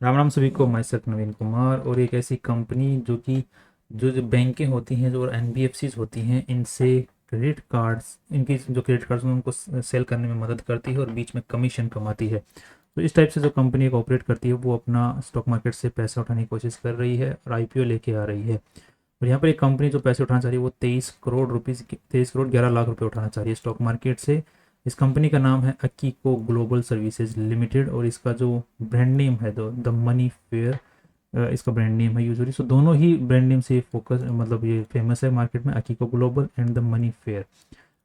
राम राम सभी को। मैं सक नवीन कुमार और एक ऐसी कंपनी जो बैंकें होती हैं जो एनबीएफसीज होती हैं, इनसे क्रेडिट कार्ड्स, इनकी जो क्रेडिट कार्ड्स हैं उनको सेल करने में मदद करती है और बीच में कमीशन कमाती है। तो इस टाइप से जो कंपनी एक ऑपरेट करती है वो अपना स्टॉक मार्केट से पैसा उठाने की कोशिश कर रही है और आईपीओ लेके आ रही है। और यहाँ पर एक कंपनी जो पैसे उठाना चाह रही है वो 23 करोड़ रुपीज़, 23 करोड़ 11 लाख रुपए उठाना चाह रही है स्टॉक मार्केट से। इस कंपनी का नाम है अकीको ग्लोबल सर्विसेज लिमिटेड और इसका जो ब्रांड नेम है द मनी फेयर, इसका ब्रांड नेम है यूजुअली। सो दोनों ही ब्रांड नेम से फोकस, मतलब ये फेमस है मार्केट में, अकीको global and the money fair.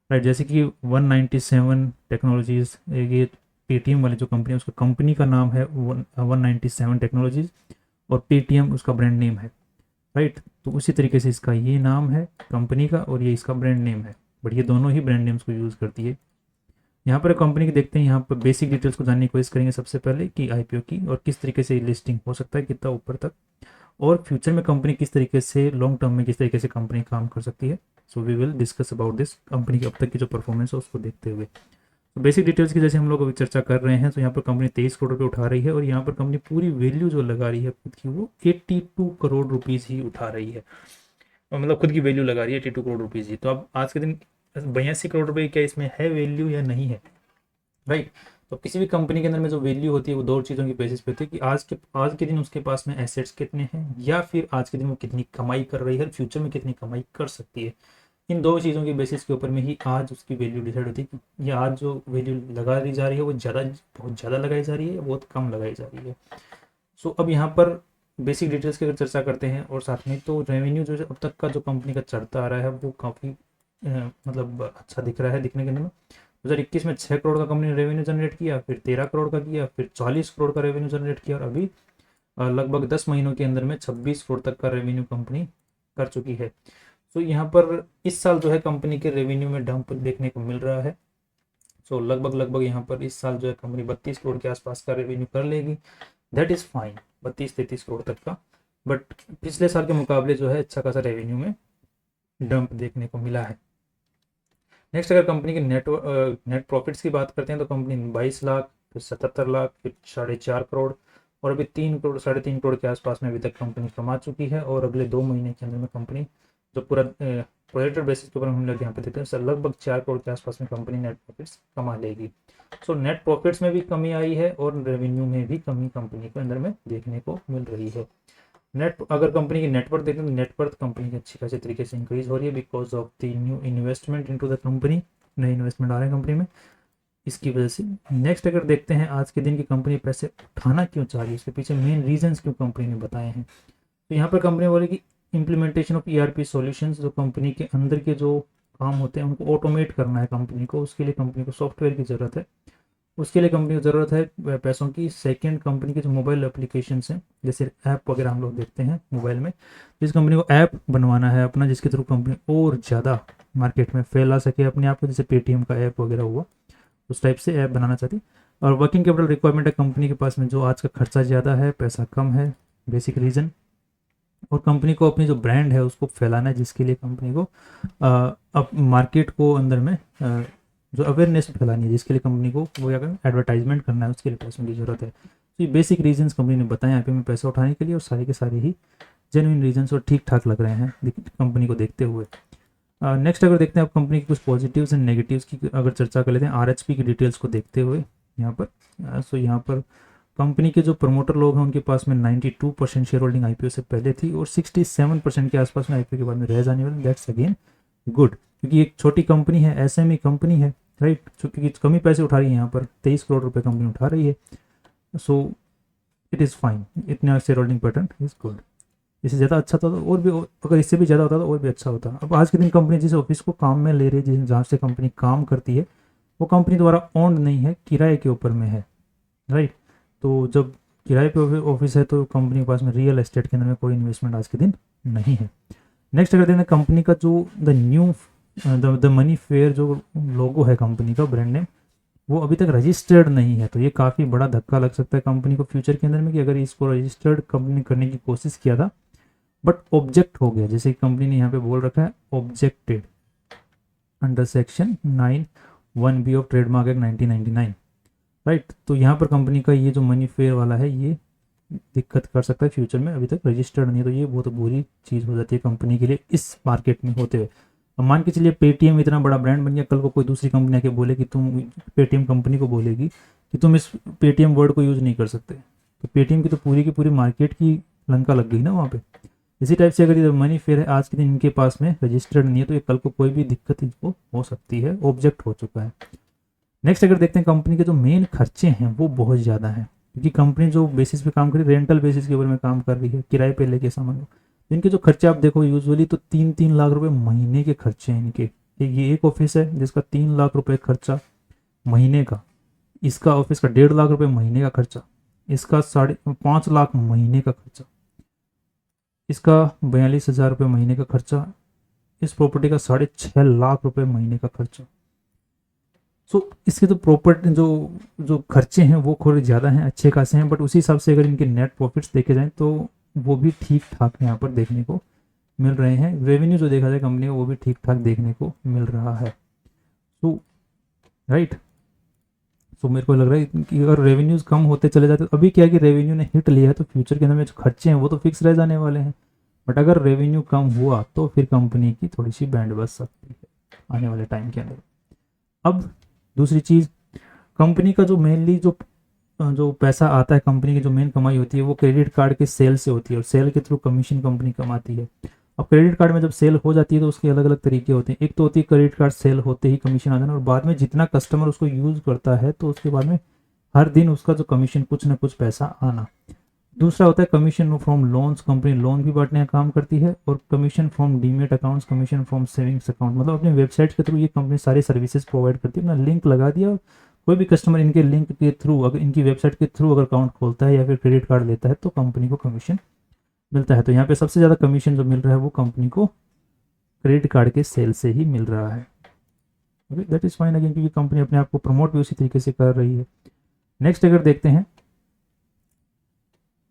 Right, जैसे कि 197 टेक्नोलॉजीज, ये पेटीएम वाली जो कंपनी है उसका कंपनी का नाम है 197 टेक्नोलॉजीज और पेटीएम उसका ब्रांड नेम है। राइट, तो उसी तरीके से इसका ये नाम है कंपनी का और ये इसका ब्रांड नेम है, बट ये दोनों ही ब्रांड नेम्स को यूज़ करती है। यहाँ पर कंपनी की देखते हैं, यहाँ पर बेसिक डिटेल्स को जानने की कोशिश करेंगे सबसे पहले कि आईपीओ की और किस तरीके से लिस्टिंग हो सकता है, कितना ऊपर तक, और फ्यूचर में कंपनी किस तरीके से, लॉन्ग टर्म में किस तरीके से कंपनी काम कर सकती है। So we will discuss about this company की अब तक की जो परफॉर्मेंस है उसको देखते हुए। तो बेसिक डिटेल्स की जैसे हम लोग अभी चर्चा कर रहे हैं, तो यहाँ पर कंपनी 23 करोड़ रुपये उठा रही है और यहाँ पर कंपनी पूरी वैल्यू जो लगा रही है खुद की वो 82 करोड़ रुपीज़ ही उठा रही है। और मतलब खुद की वैल्यू लगा रही है 82 करोड़ रुपीज़ ही। तो अब आज के दिन 82 करोड़ रुपये क्या इसमें है वैल्यू या नहीं है? राइट। तो किसी भी कंपनी के अंदर में जो वैल्यू होती है वो दो चीज़ों की बेसिस पे होती है कि आज के दिन उसके पास में एसेट्स कितने हैं या फिर आज के दिन वो कितनी कमाई कर रही है, फ्यूचर में कितनी कमाई कर सकती है। इन दो चीज़ों की बेसिस के ऊपर में ही आज उसकी वैल्यू डिसाइड होती है कि ये आज जो वैल्यू लगा दी जा रही है वो बहुत ज़्यादा लगाई जा रही है या बहुत कम लगाई जा रही है। सो अब यहाँ पर बेसिक डिटेल्स की अगर चर्चा करते हैं और साथ में तो रेवेन्यू जो अब तक का जो कंपनी का चढ़ता आ रहा है वो काफ़ी मतलब अच्छा दिख रहा है दिखने के अंदर में। 2021 में 6 करोड़ का कंपनी ने रेवेन्यू जनरेट किया, फिर 13 करोड़ का किया, फिर 40 करोड़ का रेवेन्यू जनरेट किया और अभी लगभग 10 महीनों के अंदर में 26 करोड़ तक का रेवेन्यू कंपनी कर चुकी है। तो यहाँ पर इस साल जो है कंपनी के रेवेन्यू में डंप देखने को मिल रहा है। सो लगभग लगभग यहाँ पर इस साल जो है कंपनी 32 करोड़ के आसपास का रेवेन्यू कर लेगी। दैट इज़ फाइन, 32-33 करोड़ तक का। बट पिछले साल के मुकाबले जो है अच्छा खासा रेवेन्यू में डंप देखने को मिला है। नेक्स्ट अगर कंपनी के नेट प्रॉफिट्स की बात करते हैं तो कंपनी 22 लाख, फिर 77 लाख, फिर 4.5 करोड़ और अभी 3 करोड़ 3.5 करोड़ के आसपास में अभी तक कंपनी कमा चुकी है। और अगले 2 महीने के अंदर में कंपनी जो पूरा प्रोजेक्टेड बेसिस के ऊपर हम लोग यहाँ पे देखते हैं सर लगभग 4 करोड़ के आसपास में कंपनी नेट प्रॉफिट्स कमा लेगी। सो नेट प्रॉफिट्स में भी कमी आई है और रेवेन्यू में भी कमी कंपनी के अंदर में देखने को मिल रही है। अगर कंपनी की नेटवर्थ देखें तो नेटवर्थ कंपनी की अच्छी खासी तरीके से इंक्रीज हो रही है because of the new investment into the company. नए इन्वेस्टमेंट आ रहे हैं कंपनी में, इसकी वजह से। नेक्स्ट अगर देखते हैं आज के दिन की कंपनी पैसे उठाना क्यों चाह रही है, उसके पीछे मेन रीजंस क्यों कंपनी ने बताए हैं। तो यहाँ पर कंपनी बोले कि इम्प्लीमेंटेशन ऑफ ईआरपी सॉल्यूशंस, जो कंपनी के अंदर के जो काम होते हैं उनको ऑटोमेट करना है कंपनी को, उसके लिए कंपनी को सॉफ्टवेयर की ज़रूरत है। उसके लिए कंपनी को ज़रूरत है पैसों की। सेकंड, कंपनी के जो मोबाइल एप्लीकेशन हैं जैसे ऐप वगैरह हम लोग देखते हैं मोबाइल में, जिस कंपनी को ऐप बनवाना है अपना जिसके थ्रू कंपनी और ज़्यादा मार्केट में फैला सके अपने आप को, जैसे पेटीएम का ऐप वगैरह हुआ, उस टाइप से ऐप बनाना चाहती। और वर्किंग कैपिटल रिक्वायरमेंट है कंपनी के पास में, जो आज का खर्चा ज़्यादा है पैसा कम है, बेसिक रीज़न। और कंपनी को अपनी जो ब्रांड है उसको फैलाना है जिसके लिए कंपनी को अब मार्केट को अंदर में जो अवेयरनेस फैलानी है जिसके लिए कंपनी को वो क्या करना, एडवर्टाइजमेंट करना है, उसके लिए पैसों की ज़रूरत है। तो ये बेसिक रीजंस कंपनी ने बताए यहाँ पे में पैसा उठाने के लिए और सारे के सारे ही जेन्युइन रीजंस और ठीक ठाक लग रहे हैं कंपनी को देखते हुए। नेक्स्ट अगर देखते हैं आप कंपनी के कुछ पॉजिटिव्स एंड नेगेटिव्स की अगर चर्चा कर लेते हैं आरएचपी की डिटेल्स को देखते हुए यहाँ पर। सो यहाँ पर कंपनी के जो प्रमोटर लोग हैं उनके पास में 92% शेयर होल्डिंग आईपीओ से पहले थी और 67% के आसपास में आईपीओ के बाद में रह जाने वाले। दैट्स अगेन गुड, क्योंकि एक छोटी कंपनी है, एसएमई कंपनी है, राइट, क्योंकि कम ही पैसे उठा रही है, यहाँ पर 23 करोड़ रुपए कंपनी उठा रही है। सो इट इज़ फाइन, इतना share holding pattern is good. इससे ज़्यादा अच्छा था तो और भी, अगर इससे भी ज़्यादा होता तो और भी अच्छा होता। अब आज के दिन कंपनी जिस ऑफिस को काम में ले रही है, जिस जहाँ से कंपनी काम करती है, वो कंपनी द्वारा ओन्ड नहीं है, किराए के ऊपर में है, राइट। तो जब किराए पे ऑफिस है तो कंपनी के पास में रियल एस्टेट के अंदर में कोई इन्वेस्टमेंट आज के दिन नहीं है। नेक्स्ट अगर देखें कंपनी का जो द मनी फेयर जो लोगो है कंपनी का ब्रांड नेम, वो अभी तक रजिस्टर्ड नहीं है। तो ये काफ़ी बड़ा धक्का लग सकता है कंपनी को फ्यूचर के अंदर में कि अगर इसको रजिस्टर्ड कंपनी करने की कोशिश किया था बट ऑब्जेक्ट हो गया, जैसे कंपनी ने यहाँ पे बोल रखा है objected under section 9(1)(b) of trademark act 1999, right. तो यहाँ पर कंपनी का ये जो मनी फेयर वाला है ये दिक्कत कर सकता है फ्यूचर में, अभी तक रजिस्टर्ड नहीं है, तो ये बहुत बुरी चीज़ हो जाती है कंपनी के लिए इस मार्केट में होते हुए। अब मान के चलिए पेटीएम इतना बड़ा ब्रांड बन गया, कल को कोई दूसरी कंपनी आके बोले कि तुम, पेटीएम कंपनी को बोलेगी कि तुम इस पेटीएम वर्ड को यूज़ नहीं कर सकते, तो पेटीएम की तो पूरी की पूरी मार्केट की लंका लग गई ना वहाँ पे। इसी टाइप से अगर ये मनी फेयर है आज के दिन इनके पास में रजिस्टर्ड नहीं है, तो ये कल को कोई भी दिक्कत इनको हो सकती है, ऑब्जेक्ट हो चुका है। नेक्स्ट अगर देखते हैं कंपनी के जो मेन खर्चे हैं वो बहुत ज़्यादा हैं, क्योंकि कंपनी जो बेसिस पे काम कर रही है, रेंटल बेसिस के ऊपर में काम कर रही है, किराए पे लेके सामान को, तो इनके जो खर्चे आप देखो यूजुअली तो 3-3 लाख रुपए महीने के खर्चे हैं इनके। ये एक ऑफिस है जिसका 3 लाख रुपए खर्चा महीने का, इसका ऑफिस का 1.5 लाख रुपए महीने का खर्चा, इसका 5.5 लाख महीने का खर्चा, इसका 42,000 रुपये महीने का खर्चा, इस प्रॉपर्टी का 6.5 लाख रुपए महीने का खर्चा। सो इसके तो प्रॉपर्टी जो जो खर्चे हैं वो थोड़े ज़्यादा हैं, अच्छे खासे हैं, बट उसी हिसाब से अगर इनके नेट प्रॉफिट्स देखे जाएँ तो वो भी ठीक ठाक यहाँ पर देखने को मिल रहे हैं। रेवेन्यू जो देखा जाए कंपनी का वो भी ठीक ठाक देखने को मिल रहा है। तो राइट, सो मेरे को लग रहा है कि अगर रेवेन्यूज़ कम होते चले जाते, तो अभी क्या है कि रेवेन्यू ने हिट लिया है तो फ्यूचर के अंदर में जो खर्चे हैं वो तो फिक्स रह जाने वाले हैं, बट अगर रेवेन्यू कम हुआ तो फिर कंपनी की थोड़ी सी बैंड बच सकती है आने वाले टाइम के अंदर। अब दूसरी चीज़, कंपनी का जो मेनली जो जो पैसा आता है, कंपनी की जो मेन कमाई होती है वो क्रेडिट कार्ड के सेल से होती है, और सेल के थ्रू कमीशन कंपनी कमाती है। अब क्रेडिट कार्ड में जब सेल हो जाती है तो उसके अलग अलग तरीके होते हैं। एक तो होती है क्रेडिट कार्ड सेल होते ही कमीशन आ जाना, और बाद में जितना कस्टमर उसको यूज़ करता है तो उसके बाद में हर दिन उसका जो कमीशन कुछ ना कुछ पैसा आना। दूसरा होता है commission from loans, company loan भी बांटने का काम करती है, और commission from demat accounts, commission from savings account, मतलब अपने वेबसाइट के थ्रू ये कंपनी सारी सर्विसेज प्रोवाइड करती है। अपना लिंक लगा दिया, कोई भी कस्टमर इनके लिंक के थ्रू, अगर इनकी वेबसाइट के थ्रू अगर अकाउंट खोलता है या फिर क्रेडिट कार्ड लेता है तो कंपनी को कमीशन मिलता है। तो यहाँ पे सबसे ज़्यादा कमीशन जो मिल रहा है वो कंपनी को क्रेडिट कार्ड के सेल से ही मिल रहा है। Okay, that is fine again, क्योंकि कंपनी अपने आप को प्रमोट भी उसी तरीके से कर रही है। नेक्स्ट अगर देखते हैं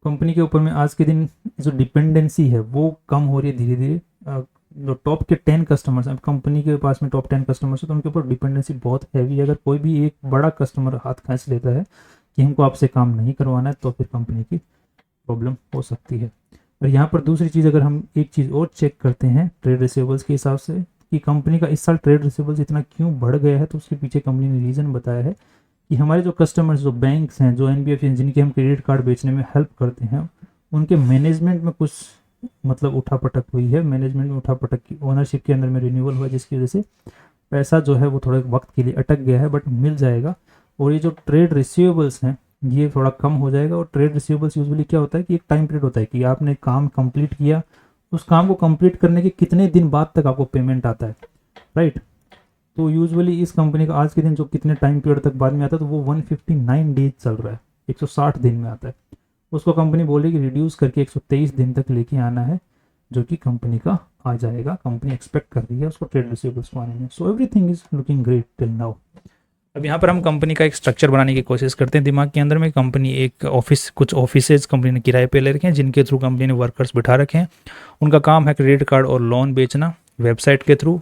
कंपनी के ऊपर में आज के दिन जो डिपेंडेंसी है वो कम हो रही है धीरे धीरे। जो टॉप के 10 कस्टमर्स हैं, कंपनी के पास में टॉप 10 कस्टमर्स है तो उनके ऊपर डिपेंडेंसी बहुत हैवी है। अगर कोई भी एक बड़ा कस्टमर हाथ खींच लेता है कि हमको आपसे काम नहीं करवाना है तो फिर कंपनी की प्रॉब्लम हो सकती है। और यहाँ पर दूसरी चीज़, अगर हम एक चीज़ और चेक करते हैं ट्रेड रिसीवेबल्स के हिसाब से कि कंपनी का इस साल ट्रेड रिसीवेबल्स इतना क्यों बढ़ गया है, तो उसके पीछे कंपनी ने रीज़न बताया है कि हमारे जो कस्टमर्स, जो बैंक्स हैं, जो एनबीएफसी हैं, जिनके हम क्रेडिट कार्ड बेचने में हेल्प करते हैं, उनके मैनेजमेंट में कुछ मतलब उठापटक हुई है। मैनेजमेंट में उठापटक की, ओनरशिप के अंदर में रिन्यूअल हुआ, जिसकी वजह से पैसा जो है वो थोड़े वक्त के लिए अटक गया है, बट मिल जाएगा। और ये जो ट्रेड रिसीवेबल्स हैं ये थोड़ा कम हो जाएगा। और ट्रेड रिसीवेबल्स यूजुअली क्या होता है कि एक टाइम पीरियड होता है कि आपने काम कंप्लीट किया, उस काम को कंप्लीट करने के कितने दिन बाद तक आपको पेमेंट आता है, राइट। तो यूजुअली इस कंपनी का आज के दिन जो कितने टाइम पीरियड तक बाद में आता है तो वो 159 डेज चल रहा है, 160 दिन में आता है। उसको कंपनी बोलेगी रिड्यूस करके 123 दिन तक लेके आना है, जो कि कंपनी का आ जाएगा। कंपनी एक्सपेक्ट कर रही है उसको ट्रेड रिसीवेबल्स को आने में। So everything is looking great till now. अब यहाँ पर हम कंपनी का एक स्ट्रक्चर बनाने की कोशिश करते हैं दिमाग के अंदर में। कंपनी एक ऑफिस, कुछ ऑफिसेज कंपनी ने किराए पे ले रखे हैं, जिनके थ्रू कंपनी ने वर्कर्स बिठा रखे हैं। उनका काम है क्रेडिट कार्ड और लोन बेचना वेबसाइट के थ्रू,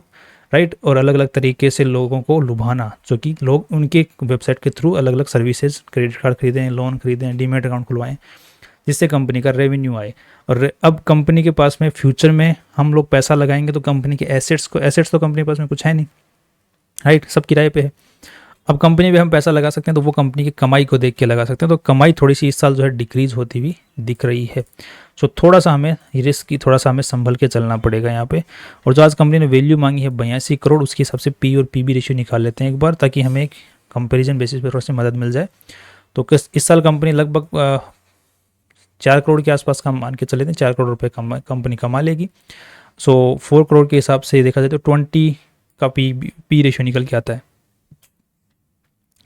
राइट, और अलग अलग तरीके से लोगों को लुभाना, जो कि लोग उनके वेबसाइट के थ्रू अलग अलग सर्विसेज, क्रेडिट कार्ड खरीदें, लोन खरीदें, डीमेट अकाउंट खुलवाएं, जिससे कंपनी का रेवेन्यू आए। और अब कंपनी के पास में फ्यूचर में हम लोग पैसा लगाएंगे तो कंपनी के एसेट्स तो कंपनी के पास में कुछ है नहीं, राइट, सब किराए पे है। अब कंपनी में हम पैसा लगा सकते हैं तो वो कंपनी की कमाई को देख के लगा सकते हैं। तो कमाई थोड़ी सी इस साल जो है डिक्रीज होती हुई दिख रही है। सो थोड़ा सा हमें रिस्क की, थोड़ा सा हमें संभल के चलना पड़ेगा यहाँ पे। और जो आज कंपनी ने वैल्यू मांगी है 82 करोड़, उसके हिसाब से पी और पीबी रेशियो निकाल लेते हैं एक बार, ताकि हमें एक कंपेरिजन बेसिस पर थोड़ा सी मदद मिल जाए। तो इस साल कंपनी लगभग 4 करोड़ के आसपास का हम मान के चले थे, 4 करोड़ रुपये कंपनी कमा लेगी। सो 4 करोड़ के हिसाब से देखा जाए तो 20 का पी रेशियो निकल के आता है।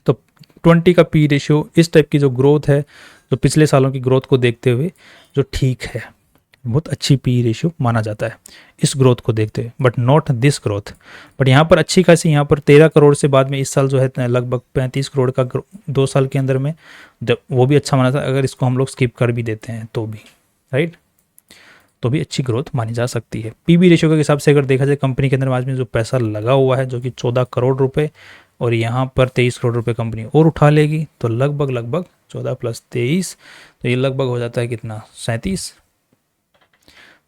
तो 20 का पी रेशियो इस टाइप की जो ग्रोथ है, जो पिछले सालों की ग्रोथ को देखते हुए जो ठीक है, बहुत अच्छी पी रेशियो माना जाता है इस ग्रोथ को देखते हुए, but not this growth. But यहाँ पर अच्छी खासी, यहाँ पर 13 करोड़ से बाद में इस साल जो है लगभग 35 करोड़ का 2 साल के अंदर में, जब वो भी अच्छा माना था। अगर इसको हम लोग स्किप कर भी देते हैं तो भी, राइट, तो भी अच्छी ग्रोथ मानी जा सकती है। पीबी रेशियो के हिसाब से अगर देखा जाए कंपनी के अंदर आज में जो पैसा लगा हुआ है, जो कि 14 करोड़ रुपए और यहाँ पर 23 करोड़ रुपए कंपनी और उठा लेगी, तो लगभग 14 + 23, तो ये लगभग हो जाता है कितना, 37।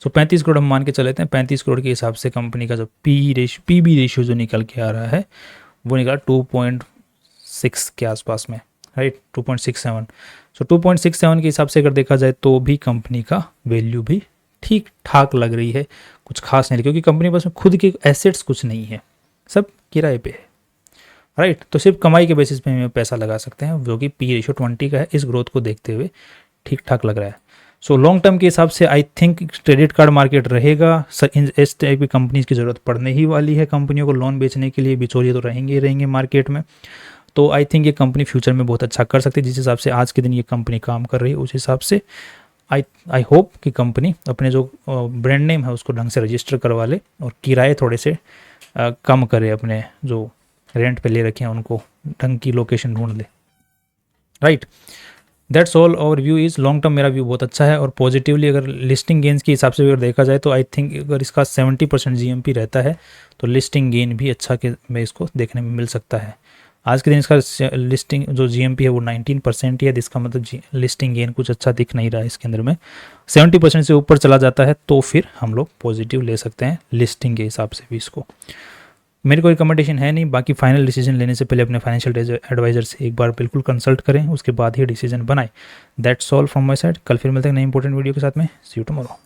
सो 35 करोड़ हम मान के चले थे। 35 करोड़ के हिसाब से कंपनी का जो पीबी रेशियो जो निकल के आ रहा है वो निकला 2.6 के आसपास में, राइट, 2.67। सो 2.67 के हिसाब से अगर देखा जाए तो भी कंपनी का वैल्यू भी ठीक ठाक लग रही है, कुछ खास नहीं, क्योंकि कंपनी के पास में खुद के एसेट्स कुछ नहीं है, सब किराए पे है, राइट। तो सिर्फ कमाई के बेसिस पे हमें पैसा लगा सकते हैं, जो कि पी रेशियो 20 का है। इस ग्रोथ को देखते हुए ठीक ठाक लग रहा है। सो लॉन्ग टर्म के हिसाब से I think credit card market रहेगा। इस टाइप की कंपनीज की ज़रूरत पड़ने ही वाली है, कंपनियों को लोन बेचने के लिए बिचौलिए तो रहेंगे ही रहेंगे मार्केट में। तो आई थिंक ये कंपनी फ्यूचर में बहुत अच्छा कर सकती है, जिस हिसाब से आज के दिन ये कंपनी काम कर रही है उस हिसाब से आई होप कि कंपनी अपने जो ब्रांड नेम है उसको ढंग से रजिस्टर करवा ले और किराए थोड़े से कम करे, अपने जो रेंट पे ले रखे हैं उनको ढंग की लोकेशन ढूंढ ले, राइट। That's all. और व्यू इज़ लॉन्ग टर्म मेरा व्यू बहुत अच्छा है, और पॉजिटिवली अगर लिस्टिंग गेन्स के हिसाब से अगर देखा जाए तो आई थिंक अगर इसका 70% जीएमपी रहता है तो लिस्टिंग गेन भी अच्छा के में इसको देखने में मिल सकता है। आज के दिन इसका लिस्टिंग जो जीएमपी है वो 19% ही है, जिसका मतलब लिस्टिंग गेन कुछ अच्छा दिख नहीं रहा है इसके अंदर में। 70% से ऊपर चला जाता है तो फिर हम लोग पॉजिटिव ले सकते हैं लिस्टिंग के हिसाब से भी इसको। मेरी कोई रिकमेंडेशन है नहीं, बाकी फाइनल डिसीजन लेने से पहले अपने फाइनेंशियल एडवाइजर से एक बार बिल्कुल कंसल्ट करें, उसके बाद ही डिसीजन बनाएं। That's all from my side. कल फिर मिलते हैं नई इंपॉर्टेंट वीडियो के साथ में। सी यू टुमारो।